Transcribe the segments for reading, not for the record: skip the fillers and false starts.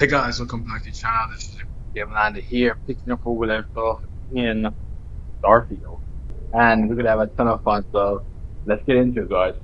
Hey guys, welcome back to the channel. This is Gameland here, picking up where we left off in Starfield. And we're gonna have a ton of fun, so let's get into it, guys.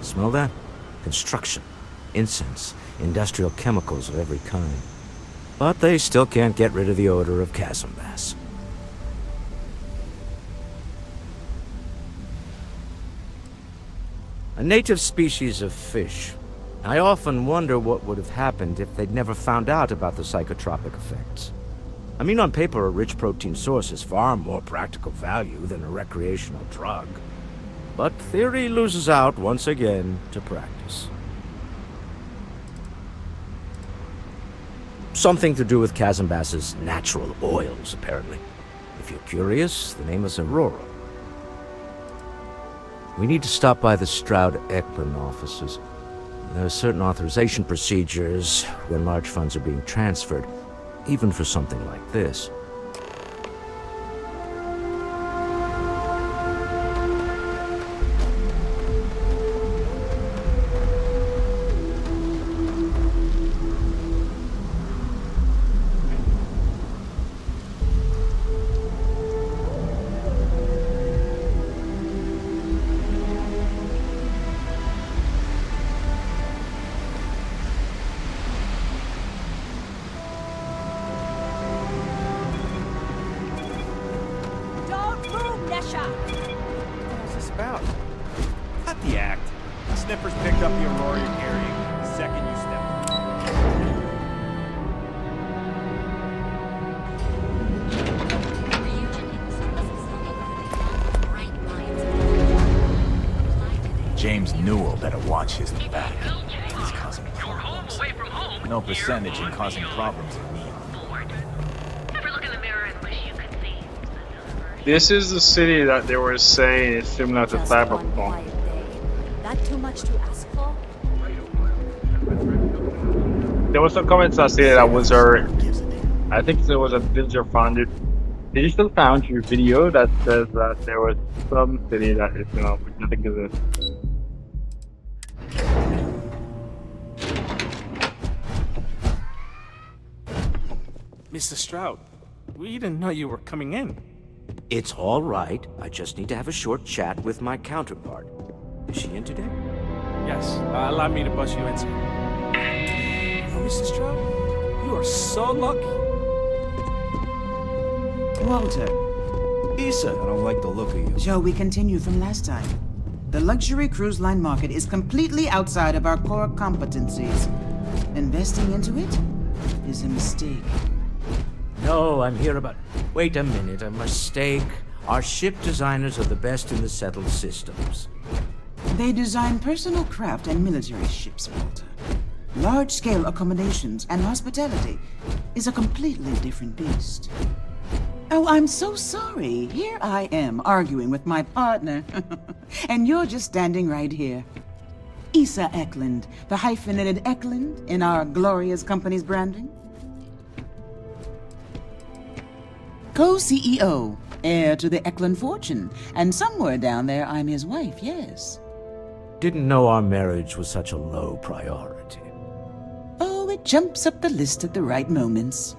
Smell that? Construction, incense, industrial chemicals of every kind. But they still can't get rid of the odor of chasm bass. A native species of fish. I often wonder what would have happened if they'd never found out about the psychotropic effects. I mean, on paper, a rich protein source is far more practical value than a recreational drug. But theory loses out once again to practice. Something to do with chasm bass's natural oils, apparently. If you're curious, the name is Aurora. We need to stop by the Stroud-Ekman offices. There are certain authorization procedures when large funds are being transferred, even for something like this. What's this about? Cut the act. The sniffers picked up the Aurora you're carrying the second you stepped. James Newell better watch his back. He's causing problems. No percentage in causing problems in Neon. This is the city that they were saying is similar to Cyberpunk. That too much to ask for? There was some comments that said that was our, I think there was a villager founded. Did you still found your video that says that there was some city that is, which I think is it. Mr. Stroud, we didn't know you were coming in. It's all right. I just need to have a short chat with my counterpart. Is she in today? Yes, allow me to bust you in, sir. Oh, Mrs. Stroud, you are so lucky. Walter, Issa, I don't like the look of you. shall we continue from last time? The luxury cruise line market is completely outside of our core competencies. Investing into it is a mistake. No, I'm here about... Wait a minute, a mistake. Our ship designers are the best in the settled systems. They design personal craft and military ships, Walter. Large-scale accommodations and hospitality is a completely different beast. Oh, I'm so sorry. Here I am arguing with my partner. And you're just standing right here. Issa Eklund, the hyphenated Eklund in our glorious company's branding. Co-CEO, heir to the Eklund fortune, and somewhere down there I'm his wife, yes. Didn't know our marriage was such a low priority. Oh, it jumps up the list at the right moments.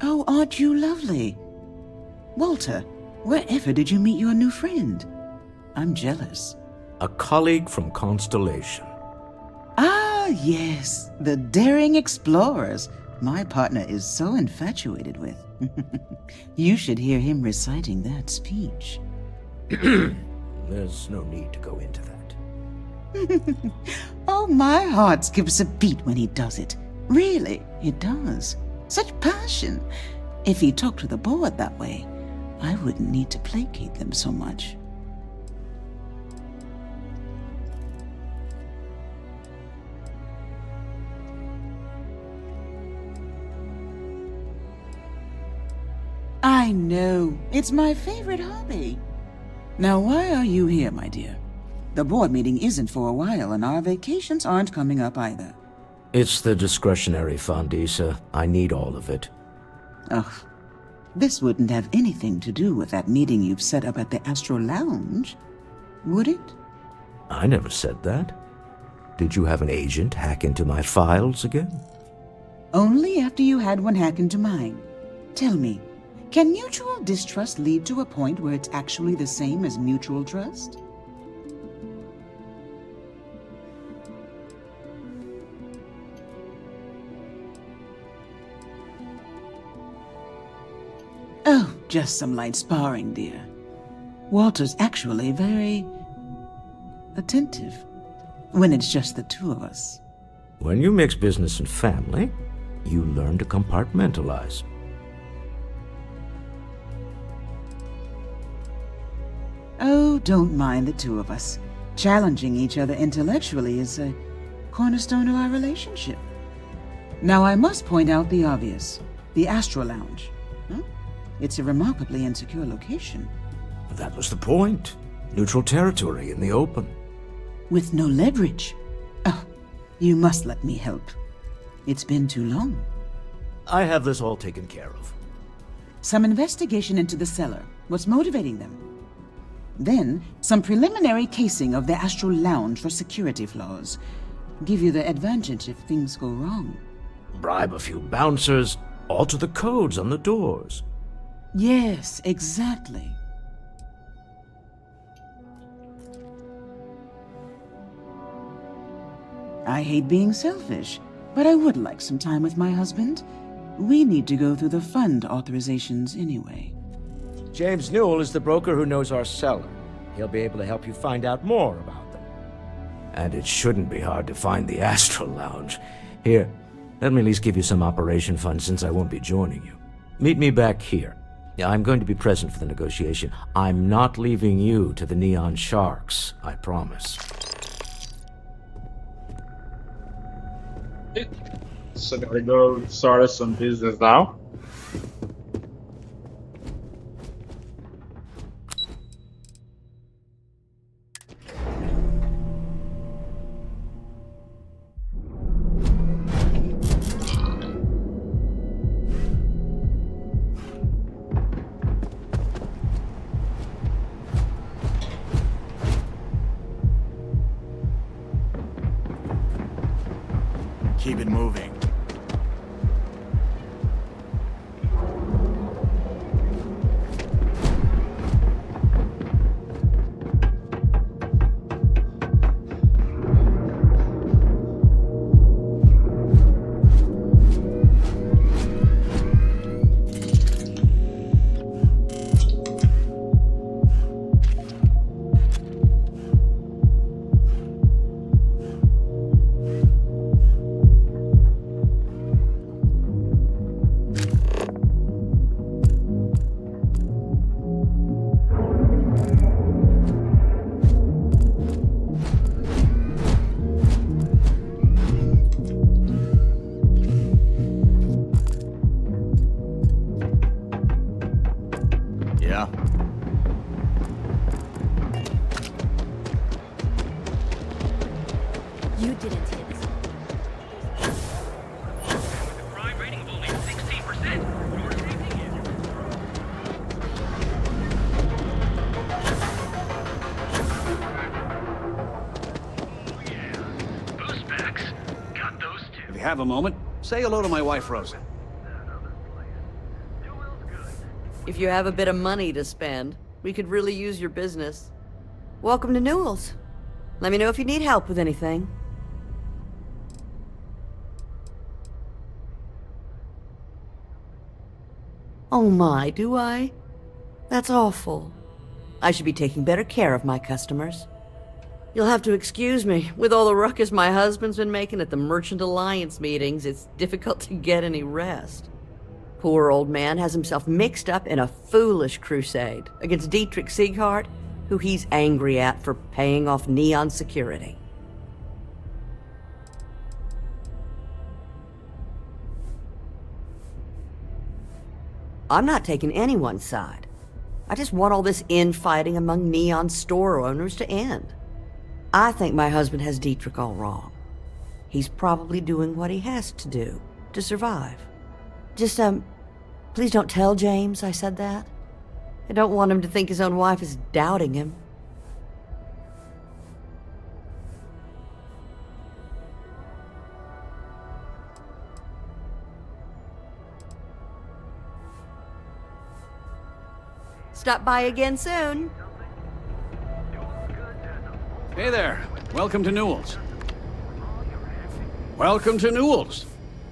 Oh, aren't you lovely? Walter, wherever did you meet your new friend? I'm jealous. A colleague from Constellation. Ah, yes, the daring explorers my partner is so infatuated with. You should hear him reciting that speech. There's no need to go into that. Oh, my heart skips a beat when he does it. Really, it does. Such passion. If he talked to the board that way, I wouldn't need to placate them so much. I know. It's my favorite hobby. Now, why are you here, my dear? The board meeting isn't for a while, and our vacations aren't coming up either. It's the discretionary fund, Issa. I need all of it. Ugh. This wouldn't have anything to do with that meeting you've set up at the Astro Lounge, would it? I never said that. Did you have an agent hack into my files again? Only after you had one hack into mine. Tell me, can mutual distrust lead to a point where it's actually the same as mutual trust? Oh, just some light sparring, dear. Walter's actually very attentive when it's just the two of us. When you mix business and family, you learn to compartmentalize. Oh, don't mind the two of us. Challenging each other intellectually is a cornerstone of our relationship. Now, I must point out the obvious. The Astro Lounge. Huh? It's a remarkably insecure location. That was the point. Neutral territory in the open. With no leverage. Oh, you must let me help. It's been too long. I have this all taken care of. Some investigation into the cellar. What's motivating them? Then, some preliminary casing of the Astro Lounge for security flaws. Give you the advantage if things go wrong. Bribe a few bouncers, alter the codes on the doors. Yes, exactly. I hate being selfish, but I would like some time with my husband. We need to go through the fund authorizations anyway. James Newell is the broker who knows our seller. He'll be able to help you find out more about them. And it shouldn't be hard to find the Astral Lounge. Here, let me at least give you some operation funds since I won't be joining you. Meet me back here. I'm going to be present for the negotiation. I'm not leaving you to the Neon Sharks, I promise. So gotta go start some business now. Keep it moving. have a moment, say hello to my wife, Rosa. If you have a bit of money to spend, we could really use your business. Welcome to Newell's. Let me know if you need help with anything. Oh my, do I? That's awful. I should be taking better care of my customers. You'll have to excuse me. With all the ruckus my husband's been making at the Merchant Alliance meetings, it's difficult to get any rest. Poor old man has himself mixed up in a foolish crusade against Dietrich Sieghart, who he's angry at for paying off Neon security. I'm not taking anyone's side. I just want all this infighting among Neon store owners to end. I think my husband has Dietrich all wrong. He's probably doing what he has to do to survive. Just, please don't tell James I said that. I don't want him to think his own wife is doubting him. Stop by again soon. Hey there. Welcome to Newell's. Welcome to Newell's.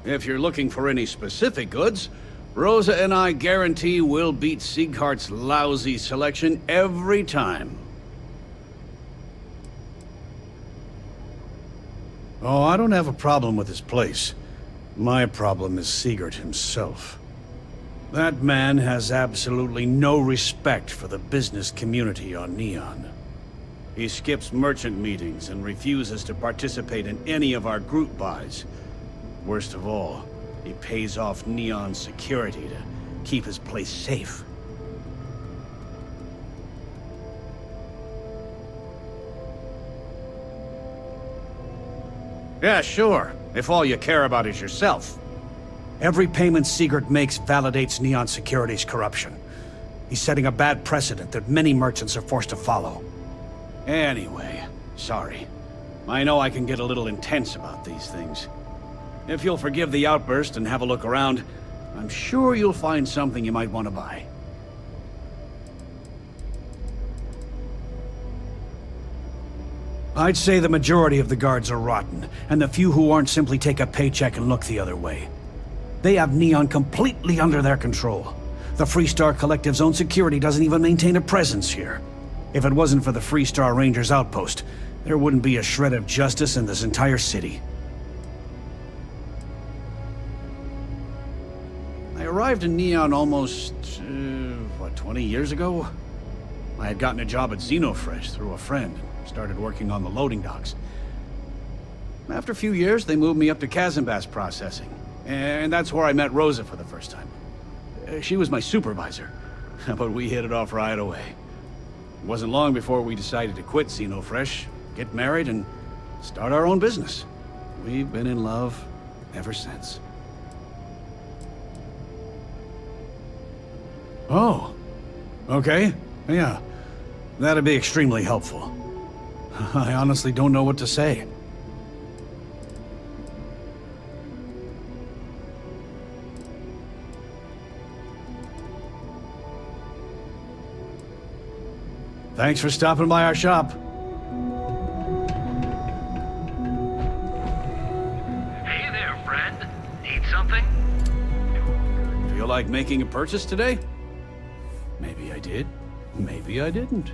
If you're looking for any specific goods, Rosa and I guarantee we'll beat Sieghart's lousy selection every time. Oh, I don't have a problem with this place. My problem is Sieghart himself. That man has absolutely no respect for the business community on Neon. He skips merchant meetings and refuses to participate in any of our group buys. Worst of all, he pays off Neon security to keep his place safe. Yeah, sure, if all you care about is yourself. Every payment Sieghart makes validates Neon Security's corruption. He's setting a bad precedent that many merchants are forced to follow. Anyway, sorry. I know I can get a little intense about these things. If you'll forgive the outburst and have a look around, I'm sure you'll find something you might want to buy. I'd say the majority of the guards are rotten, and the few who aren't simply take a paycheck and look the other way. They have Neon completely under their control. The Freestar Collective's own security doesn't even maintain a presence here. If it wasn't for the Freestar Rangers outpost, there wouldn't be a shred of justice in this entire city. I arrived in Neon almost, 20 years ago? I had gotten a job at Xenofresh through a friend and started working on the loading docks. After a few years, they moved me up to Kazanbas processing, and that's where I met Rosa for the first time. She was my supervisor, but we hit it off right away. It wasn't long before we decided to quit Xenofresh, get married, and start our own business. We've been in love ever since. Oh, okay. Yeah, that'd be extremely helpful. I honestly don't know what to say. Thanks for stopping by our shop. Hey there, friend. Need something? Feel like making a purchase today? Maybe I did. Maybe I didn't.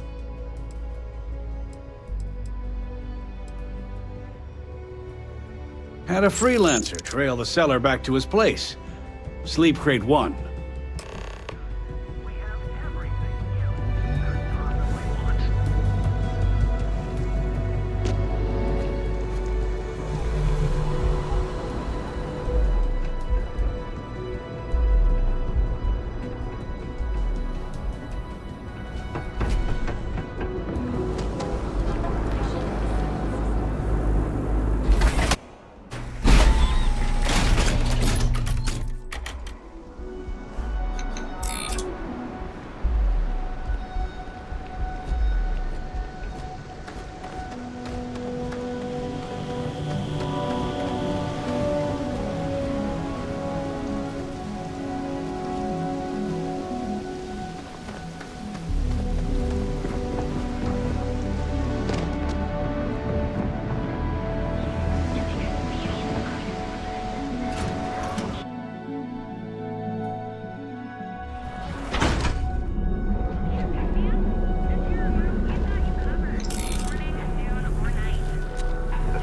Had a freelancer trail the seller back to his place. Sleep Crate 1.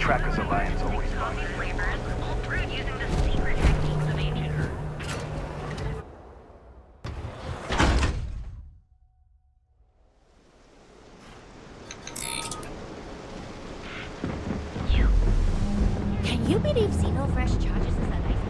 Trackers Alliance always finds Flavors, all brewed using the secret techniques of ancient herbs. Can you believe Xenofresh charges us a license?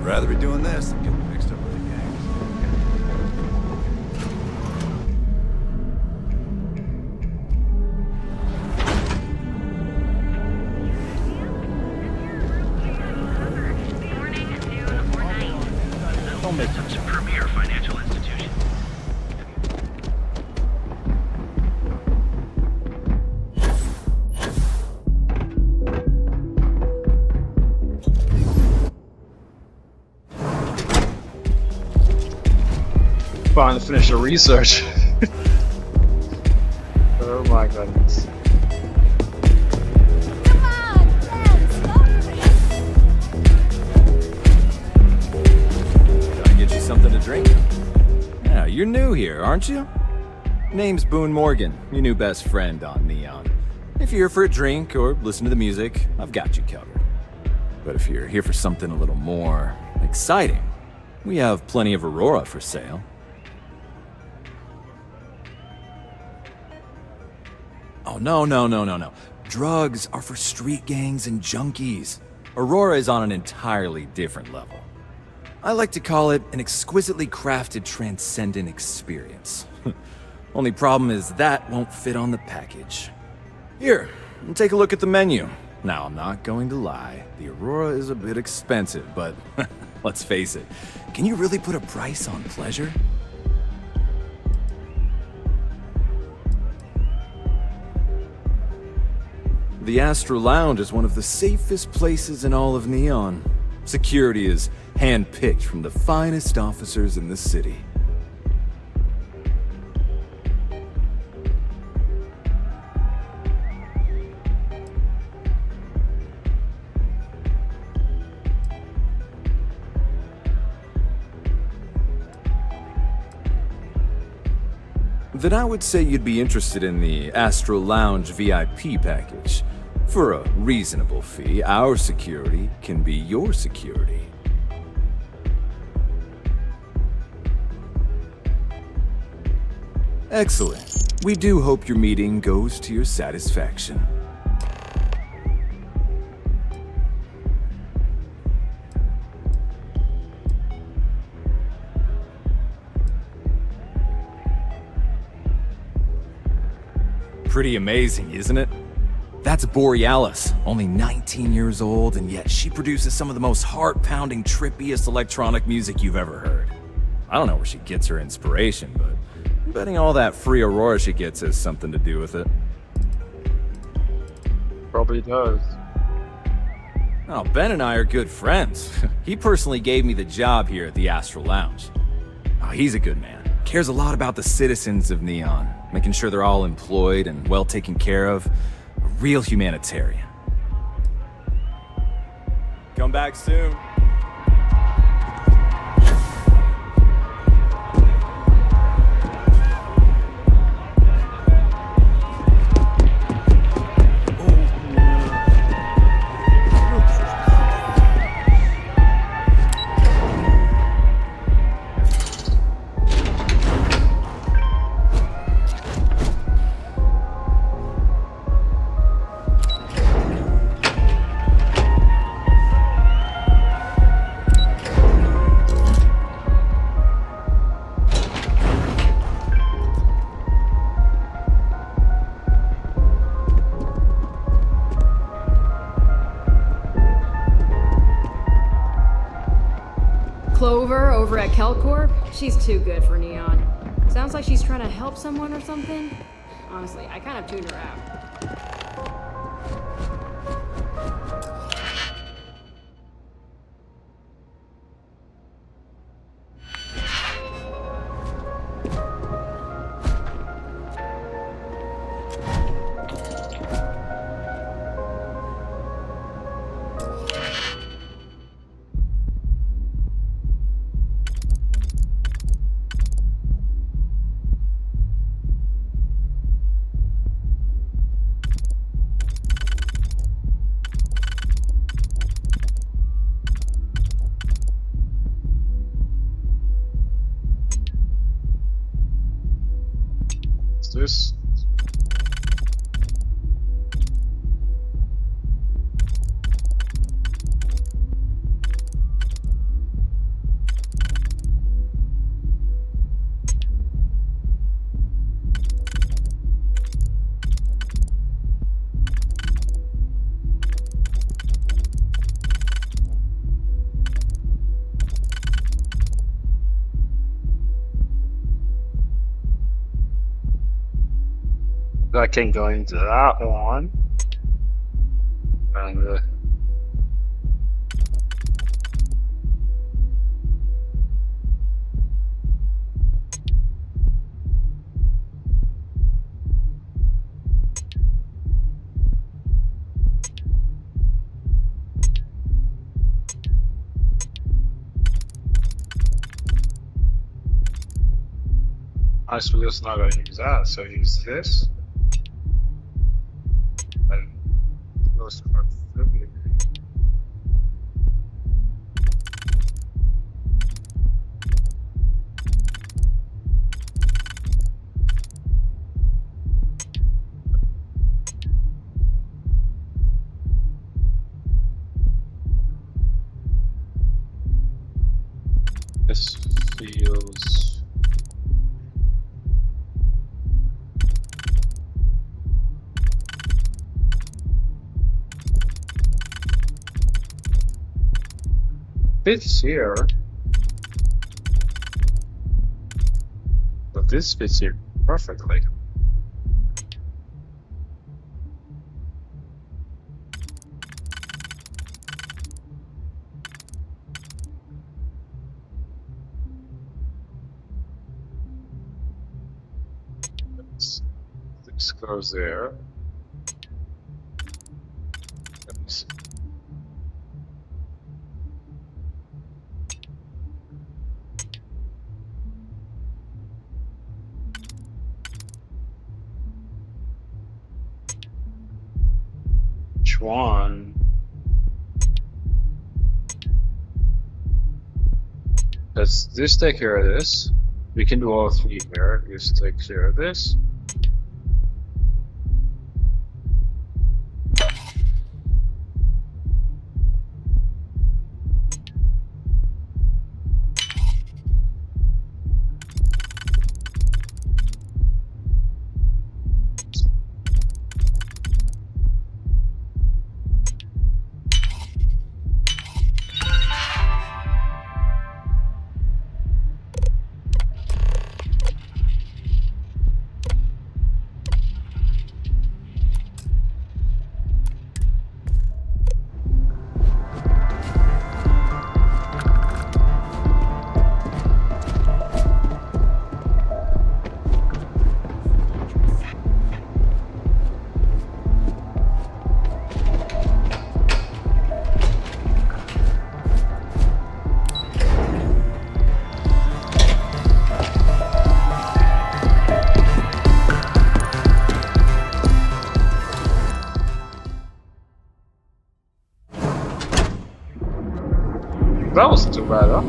Rather be doing this than getting mixed up with the gangs. Morning, noon, or night. Don't make It's a premier financial institution. Fine to finish the research. Oh my goodness. Come on, Ben, stop it! Gotta get you something to drink? Yeah, you're new here, aren't you? Name's Boone Morgan, your new best friend on Neon. If you're here for a drink or listen to the music, I've got you covered. But if you're here for something a little more exciting, we have plenty of Aurora for sale. Oh, no. Drugs are for street gangs and junkies. Aurora is on an entirely different level. I like to call it an exquisitely crafted transcendent experience. Only problem is that won't fit on the package. Here, take a look at the menu. Now, I'm not going to lie, the Aurora is a bit expensive, but let's face it, can you really put a price on pleasure? The Astro Lounge is one of the safest places in all of Neon. Security is hand-picked from the finest officers in the city. Then I would say you'd be interested in the Astro Lounge VIP package. For a reasonable fee, our security can be your security. Excellent. We do hope your meeting goes to your satisfaction. Pretty amazing, isn't it? That's Borealis, only 19 years old, and yet she produces some of the most heart-pounding, trippiest electronic music you've ever heard. I don't know where she gets her inspiration, but I'm betting all that free Aurora she gets has something to do with it. Probably does. Oh, Ben and I are good friends. He personally gave me the job here at the Astral Lounge. Oh, he's a good man. Cares a lot about the citizens of Neon, making sure they're all employed and well taken care of. A real humanitarian. Come back soon. Clover over at Kelcorp? She's too good for Neon. Sounds like she's trying to help someone or something. Honestly, I kind of tuned her out. This. I can go into that one. And I suppose not going to use that, so use this. And close proximity. This feels. Fits here, but this fits here perfectly. This goes there. Oops. Which one? Let's just take care of this. We can do all three here. Just take care of this. That wasn't too bad, huh?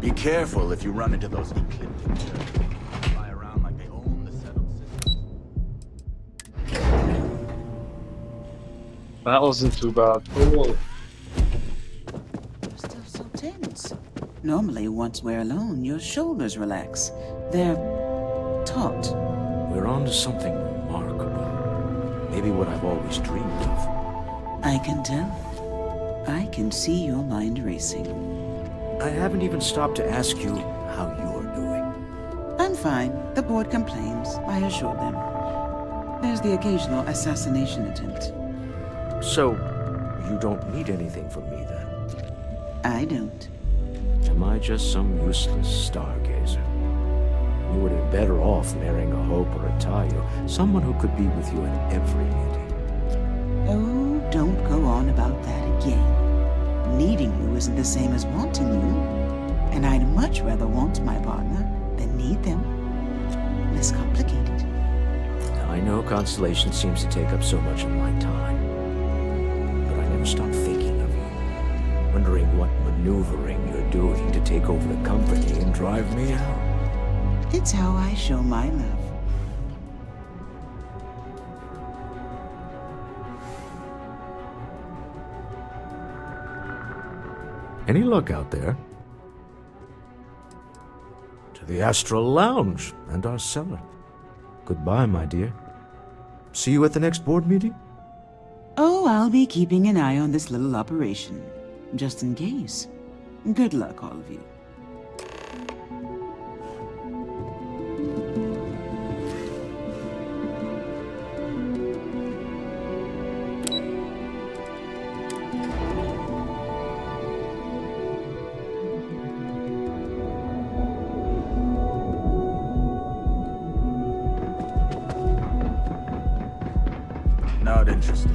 Be careful if you run into those ecliptic turrets. They fly around like they own the settled system. That wasn't too bad. Oh. You're still so tense. Normally, once we're alone, your shoulders relax. They're taut. We're on to something remarkable. Maybe what I've always dreamed of. I can tell. I can see your mind racing. I haven't even stopped to ask you how you're doing. I'm fine. The board complains. I assure them. There's the occasional assassination attempt. So, you don't need anything from me then? I don't. Am I just some useless stargazer? You would have been better off marrying a Hope or a Tayo, someone who could be with you in every meeting. Oh, don't go on about that again. Needing you isn't the same as wanting you. And I'd much rather want my partner than need them. Less complicated. Now, I know Constellation seems to take up so much of my time. But I never stop thinking of you. Wondering what maneuvering you're doing to take over the company and drive me out. It's how I show my love. Any luck out there? To the Astral Lounge and our cellar. Goodbye, my dear. See you at the next board meeting? Oh, I'll be keeping an eye on this little operation. Just in case. Good luck, all of you. Not interested.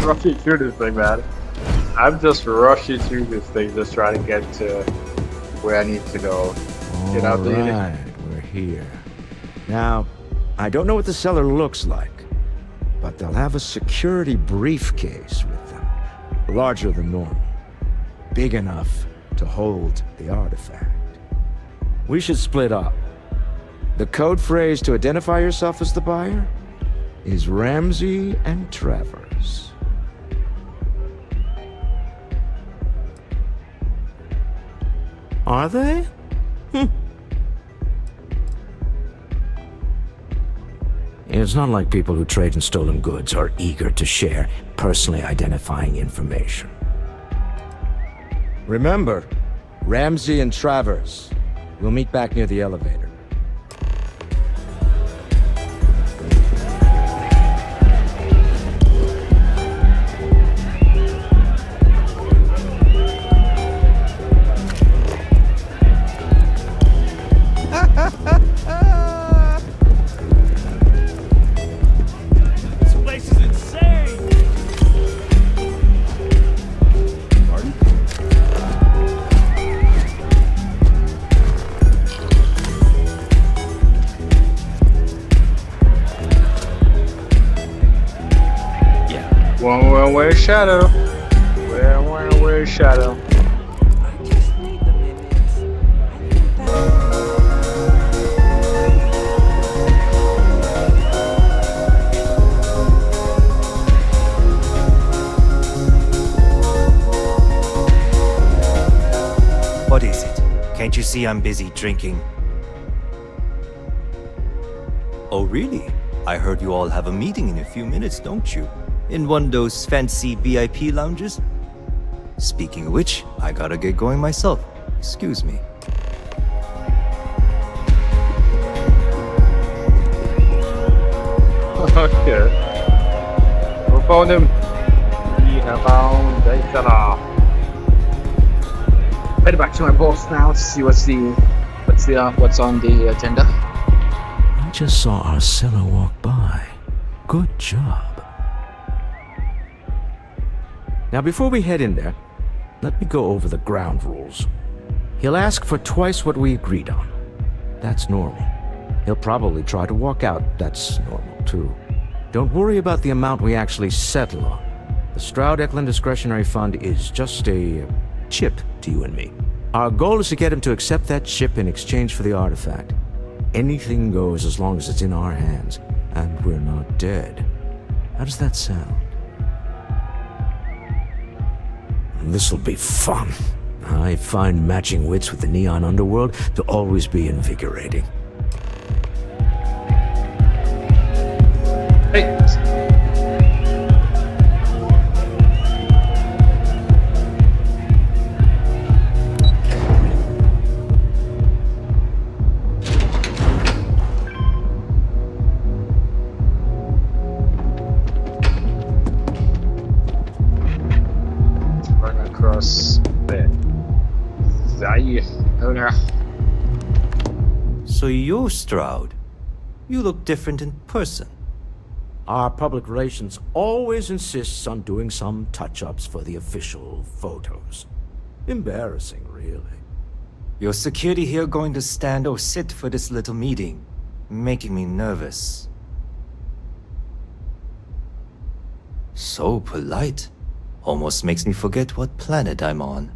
Rushing through this thing, man. I'm just rushing through this thing, just trying to get to where I need to go. Get out there. Alright, we're here. Now, I don't know what the cellar looks like, but they'll have a security briefcase with them. Larger than normal. Big enough to hold the artifact. We should split up. The code phrase to identify yourself as the buyer is Ramsey and Travers. Are they? It's not like people who trade in stolen goods are eager to share personally identifying information. Remember, Ramsey and Travers. We'll meet back near the elevator. This place is insane! Pardon? One-way shadow. One-way shadow. I just need the minutes. I think that... What is it? Can't you see I'm busy drinking? Oh, really? I heard you all have a meeting in a few minutes, don't you? In one of those fancy VIP lounges? Speaking of which, I gotta get going myself. Excuse me. Okay. We found him. We have found the cellar. Head back to my boss now to see what's on the agenda. I just saw Arcella walk by. Good job. Now, before we head in there, let me go over the ground rules. He'll ask for twice what we agreed on. That's normal. He'll probably try to walk out. That's normal, too. Don't worry about the amount we actually settle on. The Stroud-Eklund Discretionary Fund is just a chip to you and me. Our goal is to get him to accept that chip in exchange for the artifact. Anything goes as long as it's in our hands, and we're not dead. How does that sound? This'll be fun. I find matching wits with the Neon Underworld to always be invigorating. Hey. Run across there. So you're Stroud. You look different in person. Our public relations always insists on doing some touch-ups for the official photos. Embarrassing, really. Your security here going to stand or sit for this little meeting, making me nervous. So polite. Almost makes me forget what planet I'm on.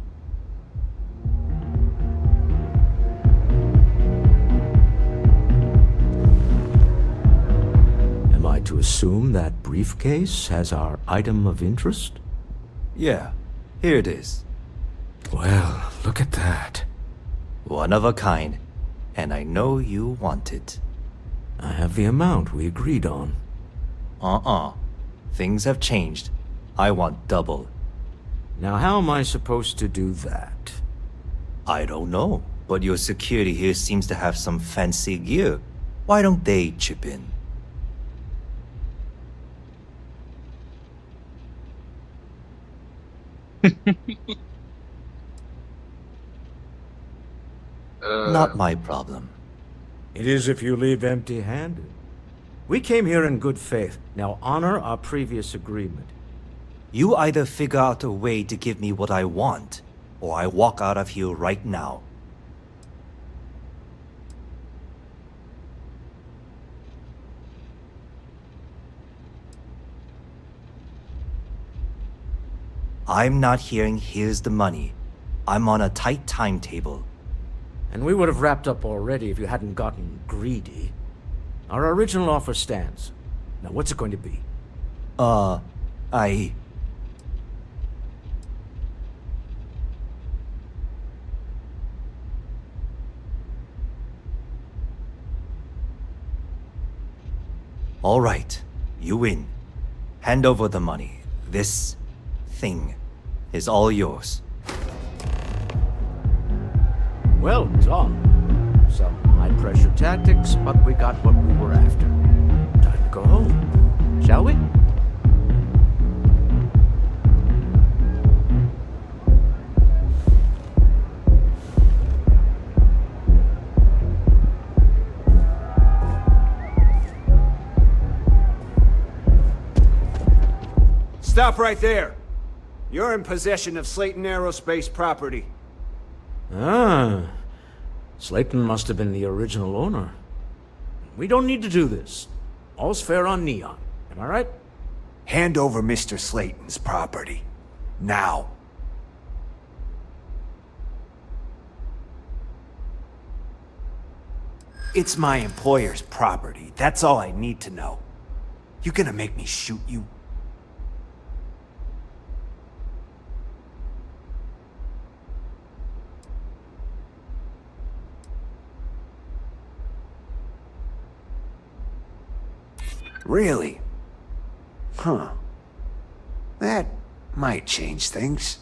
Am I to assume that briefcase has our item of interest? Yeah, here it is. Well, look at that. One of a kind, and I know you want it. I have the amount we agreed on. Things have changed. I want double. Now how am I supposed to do that? I don't know, but your security here seems to have some fancy gear. Why don't they chip in? Not my problem. It is if you leave empty-handed. We came here in good faith. Now honor our previous agreement. You either figure out a way to give me what I want, or I walk out of here right now. I'm not hearing here's the money. I'm on a tight timetable. And we would have wrapped up already if you hadn't gotten greedy. Our original offer stands. Now what's it going to be? All right, you win. Hand over the money. This thing is all yours. Well done. Some high-pressure tactics, but we got what we were after. Time to go home, shall we? Stop right there. You're in possession of Slayton Aerospace property. Ah. Slayton must have been the original owner. We don't need to do this. All's fair on Neon. Am I right? Hand over Mr. Slayton's property. Now. It's my employer's property. That's all I need to know. You gonna make me shoot you? Really? Huh. That might change things.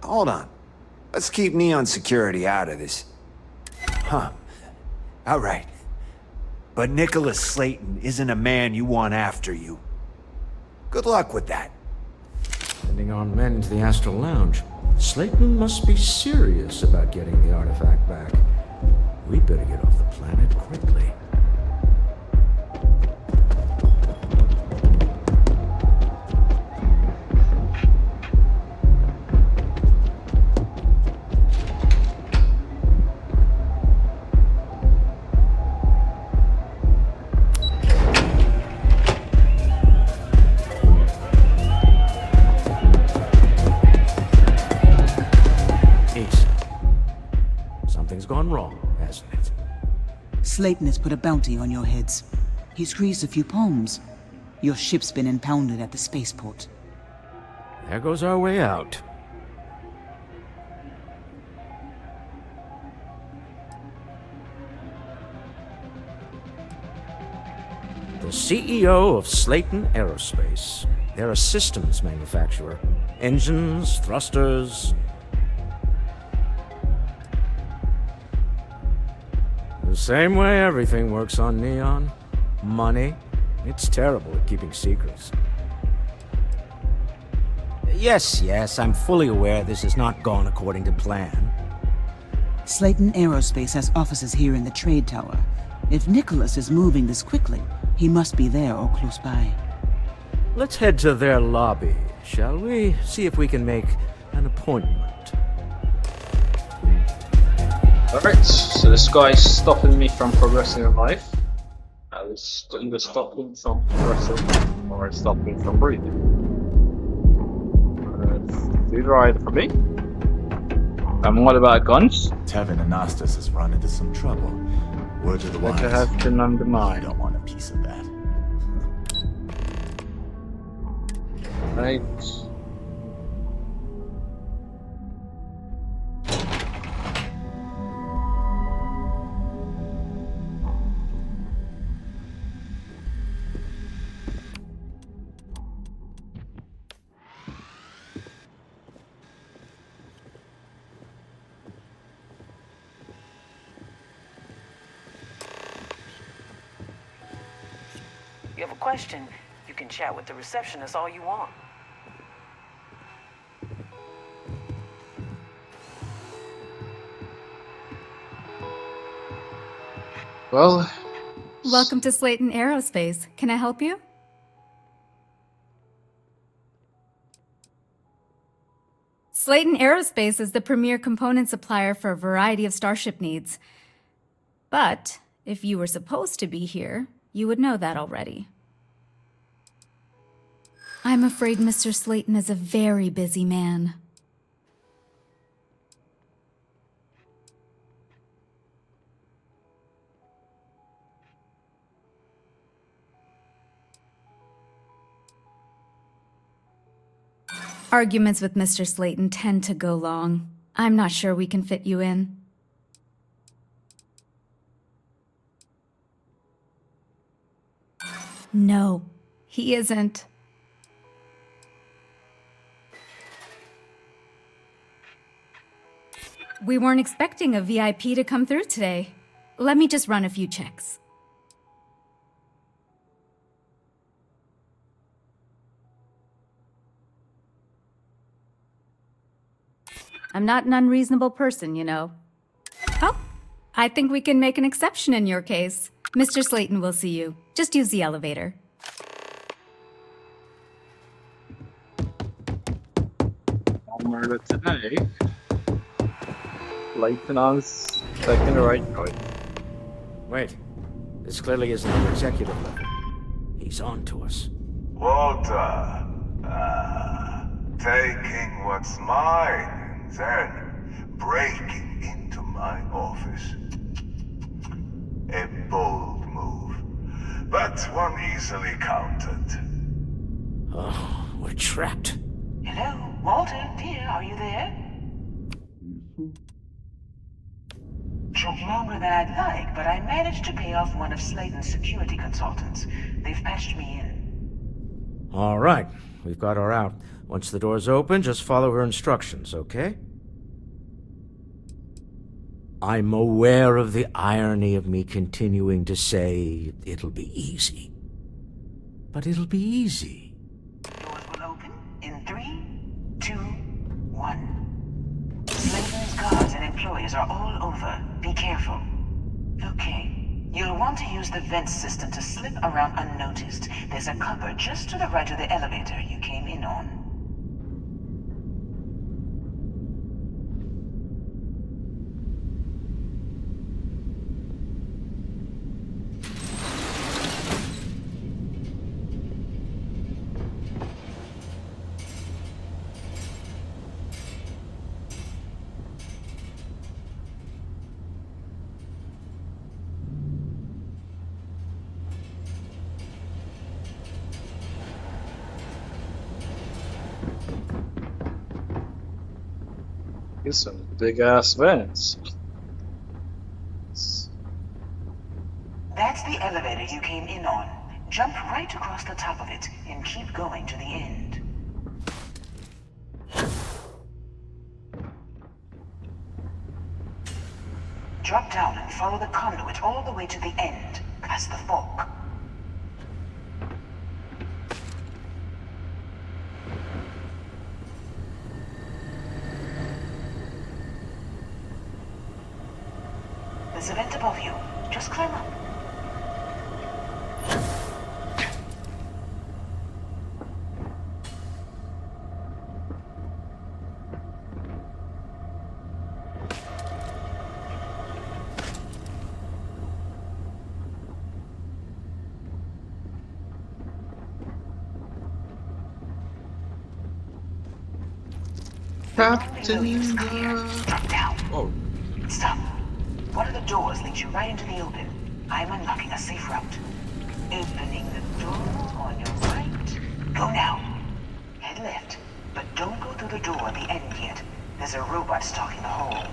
Hold on. Let's keep Neon Security out of this. Huh. All right. But Nicholas Slayton isn't a man you want after you. Good luck with that. Sending our men into the Astral Lounge. Slayton must be serious about getting the artifact back. We better get off the planet quickly. Slayton has put a bounty on your heads. He squeezed a few poems. Your ship's been impounded at the spaceport. There goes our way out. The CEO of Slayton Aerospace. They're a systems manufacturer. Engines, thrusters. The same way everything works on Neon. Money. It's terrible at keeping secrets. Yes, I'm fully aware this has not gone according to plan. Slayton Aerospace has offices here in the trade tower. If Nicholas is moving this quickly, he must be there or close by. Let's head to their lobby, shall we? See if we can make an appointment. Alright, so this guy's stopping me from progressing in life. I was either stopping from progressing or stopping from breathing. It's either either for me. And what about guns? Tevin Anastas has run into some trouble. Word to the wise. Ledger has been undermined. You don't want a piece of that. Right. You have a question, you can chat with the receptionist all you want. Well... Welcome to Slayton Aerospace. Can I help you? Slayton Aerospace is the premier component supplier for a variety of starship needs. But if you were supposed to be here, you would know that already. I'm afraid Mr. Slayton is a very busy man. Arguments with Mr. Slayton tend to go long. I'm not sure we can fit you in. No, he isn't. We weren't expecting a VIP to come through today. Let me just run a few checks. I'm not an unreasonable person, you know. Oh, I think we can make an exception in your case. Mr. Slayton will see you. Just use the elevator. Murder today. Lieutenant's second right choice. Wait, this clearly isn't an executive level. He's on to us. Walter, taking what's mine and then breaking into my office. A bold move, but one easily countered. Oh, we're trapped. Hello, Walter, dear, are you there? Took longer than I'd like, but I managed to pay off one of Slayton's security consultants. They've patched me in. All right, we've got her out. Once the door's open, just follow her instructions, okay? I'm aware of the irony of me continuing to say it'll be easy. But it'll be easy. Doors will open in 3, 2, 1. Slayton's guards and employees are all over. Be careful. Okay. You'll want to use the vent system to slip around unnoticed. There's a cupboard just to the right of the elevator you came in on. It's some big ass vents. That's the elevator you came in on. Jump right across the top of it and keep going to the end. Drop down and follow the conduit all the way to the end, past the fork. There's a vent above you. Just climb up. Captain. Drop down. Oh. Stop. One of the doors leads you right into the open. I'm unlocking a safe route. Opening the door on your right. Go now. Head left, but don't go through the door at the end yet. There's a robot stalking the hole.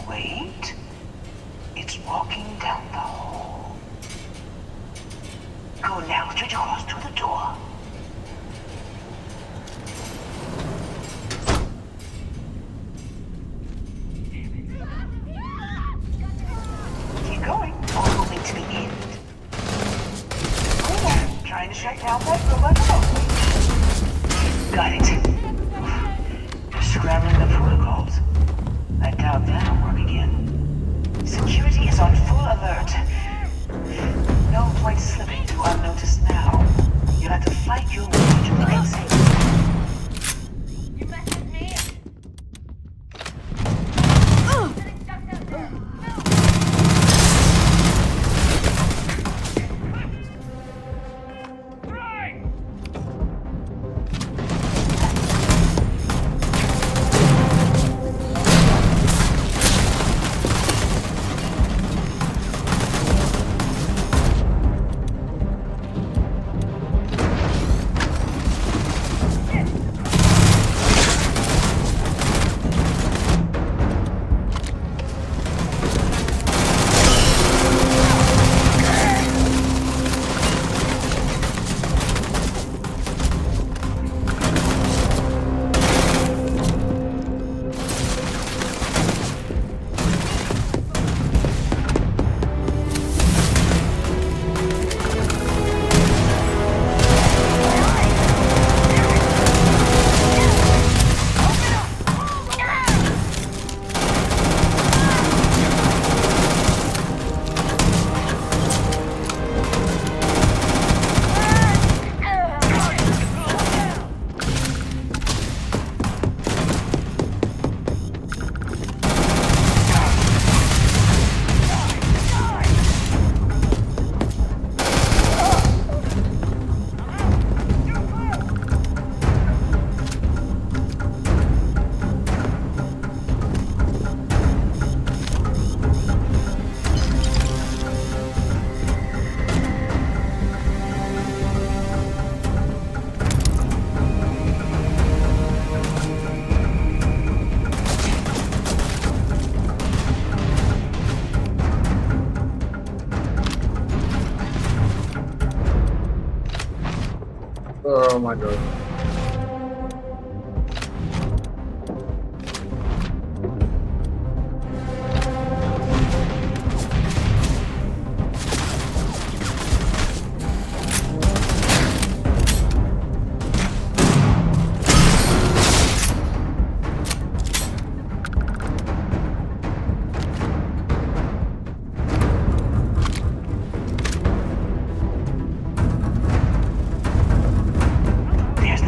Wait. It's walking down the hole. Go now, straight across to the door. Keep going, all the way to the end. Hold on, trying to shut down that robot remotely. Got it. You're scrambling the protocols. I doubt that'll work again. Security is on full alert. No point slipping through unnoticed now. You'll have to fight your way to the exit. Oh my god. There's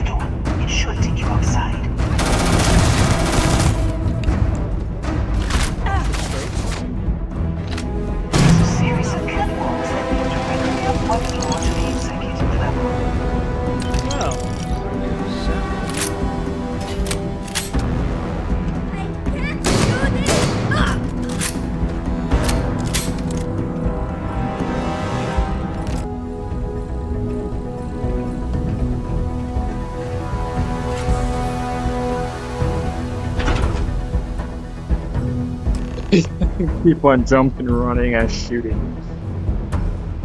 Keep on jumping, running, and shooting.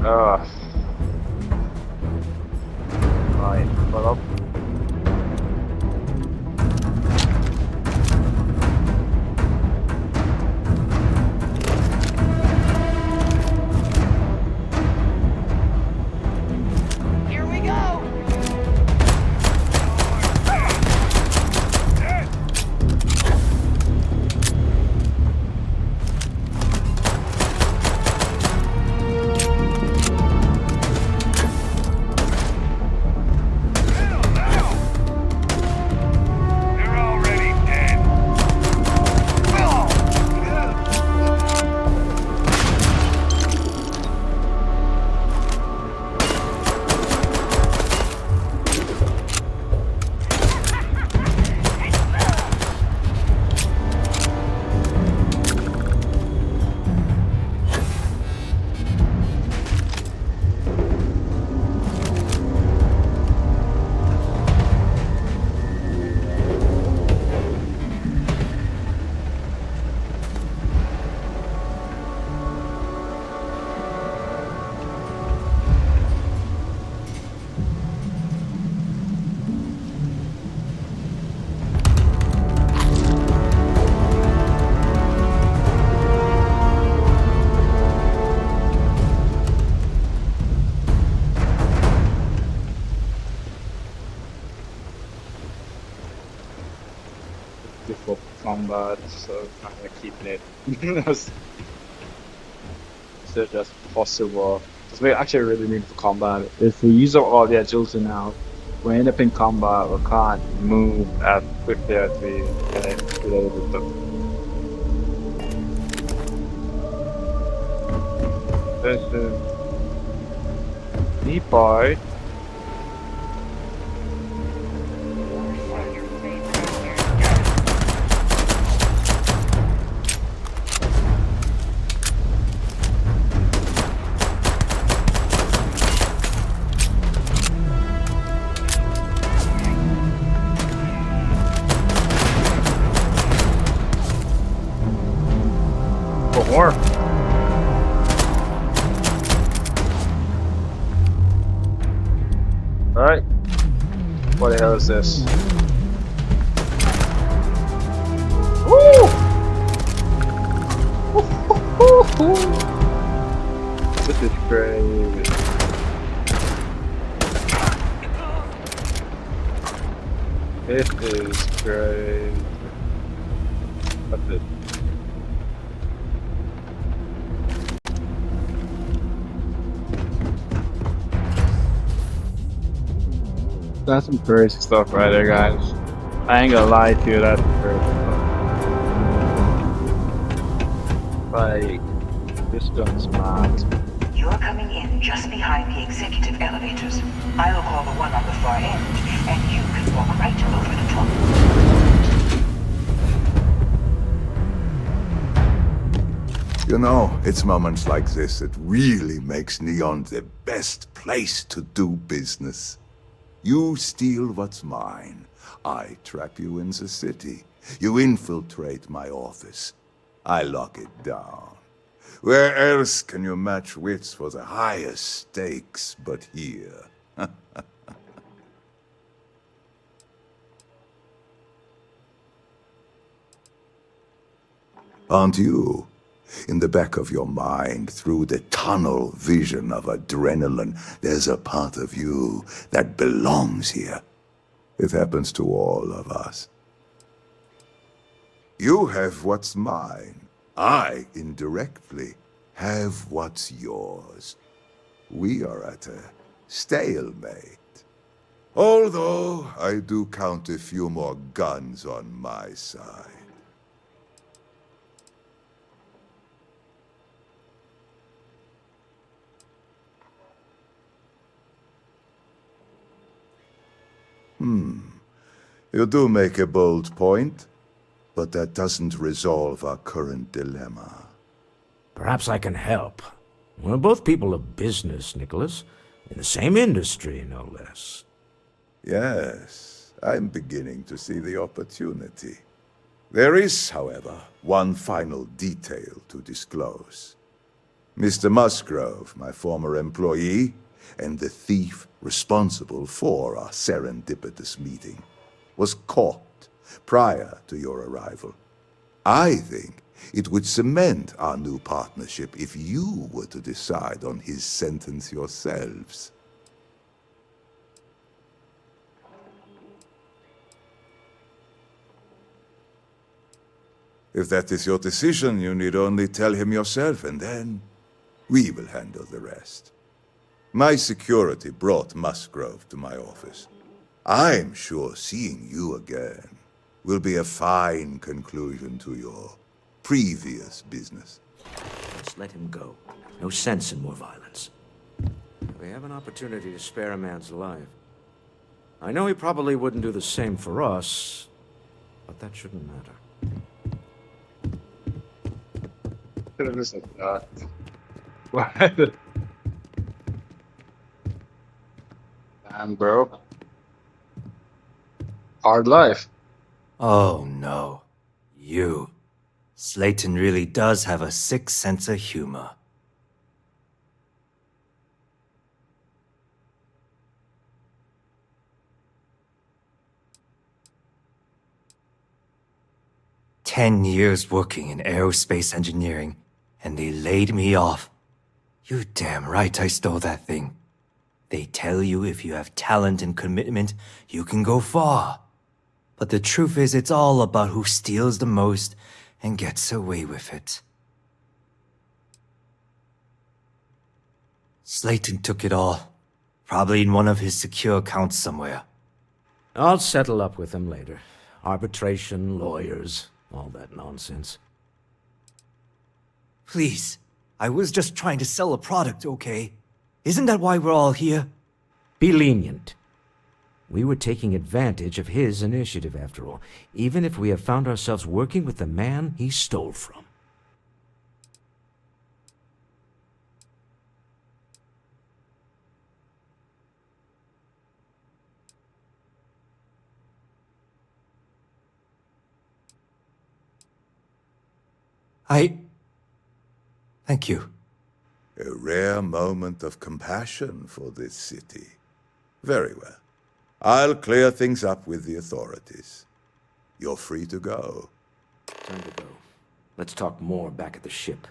Ugh. Alright, follow up. Here we go! Default combat, so kind of keeping it as much as possible. Because we actually really need for combat. If we use up all the agility now, we end up in combat, we can't move as quickly as we can with them. This is the part. More. Alright. What the hell is this? Woo! This is great. This is great. What's it? That's some crazy stuff right there, guys. I ain't gonna lie to you, that's crazy stuff. Like, this gun's mad. You're coming in just behind the executive elevators. I'll call the one on the far end, and you can walk right over the top. You know, it's moments like this that really makes Neon the best place to do business. You steal what's mine. I trap you in the city. You infiltrate my office. I lock it down. Where else can you match wits for the highest stakes but here? Aren't you? In the back of your mind, through the tunnel vision of adrenaline, there's a part of you that belongs here. It happens to all of us. You have what's mine. I, indirectly, have what's yours. We are at a stalemate. Although, I do count a few more guns on my side. You do make a bold point, but that doesn't resolve our current dilemma. Perhaps I can help. We're both people of business, Nicholas. In the same industry, no less. Yes, I'm beginning to see the opportunity. There is, however, one final detail to disclose. Mr. Musgrove, my former employee, and the thief responsible for our serendipitous meeting, was caught prior to your arrival. I think it would cement our new partnership if you were to decide on his sentence yourselves. If that is your decision, you need only tell him yourself, and then we will handle the rest. My security brought Musgrove to my office. I'm sure seeing you again will be a fine conclusion to your previous business. Let's let him go. No sense in more violence. We have an opportunity to spare a man's life. I know he probably wouldn't do the same for us, but that shouldn't matter. Could have just said that. What? Damn, bro. Hard life. Oh no. You. Slayton really does have a sick sense of humor. "10 years working in aerospace engineering, and they laid me off. You damn right I stole that thing. They tell you if you have talent and commitment, you can go far. But the truth is, it's all about who steals the most and gets away with it. Slayton took it all. Probably in one of his secure accounts somewhere. I'll settle up with him later. Arbitration, lawyers, all that nonsense. Please, I was just trying to sell a product, okay? Isn't that why we're all here? Be lenient. We were taking advantage of his initiative, after all, even if we have found ourselves working with the man he stole from. Thank you. A rare moment of compassion for this city. Very well. I'll clear things up with the authorities. You're free to go. Time to go. Let's talk more back at the ship.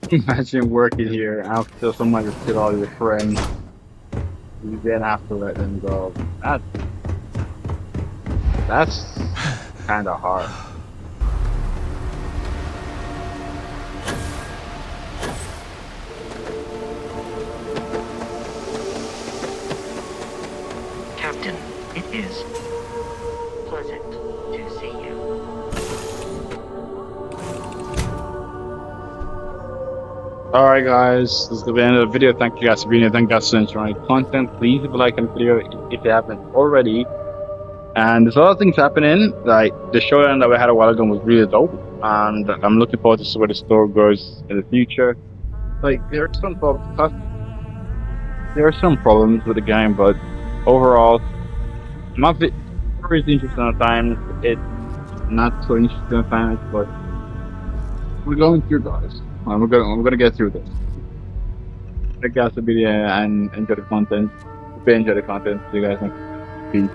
Imagine working here after someone just killed all your friends. You then have to let them go. That's kind of hard. Captain, it is pleasant to see you. Alright guys, this is the end of the video. Thank you guys for being here. Thank you guys for enjoying the content. Please leave a like on the video if you haven't already. And there's a lot of things happening. Like the showdown that we had a while ago was really dope. And I'm looking forward to see where the story goes in the future. Like there are some problems with the game, but overall my story is interesting at times. It's not so interesting at times, but we're going through guys. We're gonna get through this. Thank you guys for being here and enjoy the content. If you enjoy the content, see you guys next. Peace.